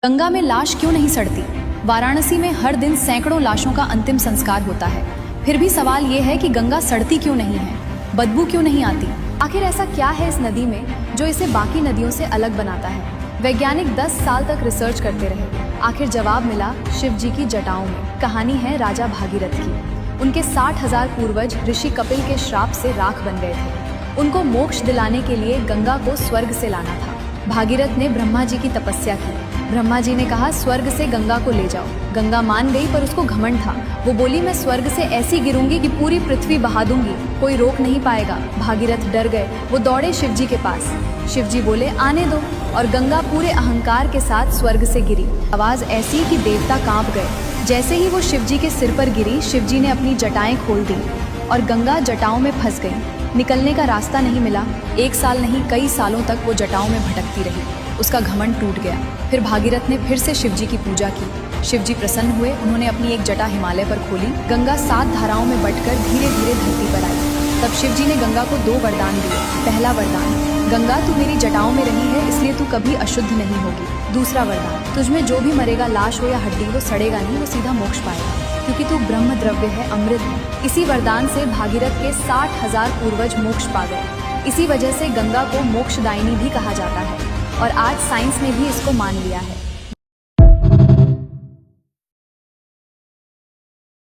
गंगा में लाश क्यों नहीं सड़ती? वाराणसी में हर दिन सैकड़ों लाशों का अंतिम संस्कार होता है। फिर भी सवाल ये है कि गंगा सड़ती क्यों नहीं है, बदबू क्यों नहीं आती? आखिर ऐसा क्या है इस नदी में जो इसे बाकी नदियों से अलग बनाता है? वैज्ञानिक 10 साल तक रिसर्च करते रहे। आखिर जवाब मिला शिव जी की जटाओं में। कहानी है राजा भागीरथ की। उनके 60,000 पूर्वज ऋषि कपिल के श्राप से राख बन गए थे। उनको मोक्ष दिलाने के लिए गंगा को स्वर्ग से लाना था। भागीरथ ने ब्रह्मा जी की तपस्या की। ब्रह्मा जी ने कहा स्वर्ग से गंगा को ले जाओ। गंगा मान गई, पर उसको घमंड था। वो बोली मैं स्वर्ग से ऐसी गिरूंगी कि पूरी पृथ्वी बहा दूंगी, कोई रोक नहीं पाएगा। भागीरथ डर गए। वो दौड़े शिव जी के पास। शिव जी बोले आने दो, और गंगा पूरे अहंकार के साथ स्वर्ग से गिरी। आवाज ऐसी कि देवता कांप गए। जैसे ही वो शिव जी के सिर पर गिरी, शिव जी ने अपनी जटाएं खोल दी और गंगा जटाओं में फंस गई। निकलने का रास्ता नहीं मिला। 1 साल नहीं, कई सालों तक वो जटाओं में भटकती रही। उसका घमंड टूट गया। फिर भागीरथ ने फिर से शिव जी की पूजा की। शिव जी प्रसन्न हुए। उन्होंने अपनी एक जटा हिमालय पर खोली। गंगा 7 धाराओं में बटकर धीरे धीरे धरती पर आई। तब शिव जी ने गंगा को 2 वरदान दिए। पहला वरदान, गंगा तू मेरी जटाओं में रही है, इसलिए तू कभी अशुद्ध नहीं होगी। दूसरा वरदान, तुझमें जो भी मरेगा, लाश हो या हड्डी, वो सड़ेगा नहीं, वो सीधा मोक्ष पाएगा, क्योंकि तू ब्रह्म द्रव्य है, अमृत है। इसी वरदान से भागीरथ के 60,000 पूर्वज मोक्ष पा गए। इसी वजह से गंगा को मोक्षदायिनी भी कहा जाता है, और आज साइंस ने भी इसको मान लिया है।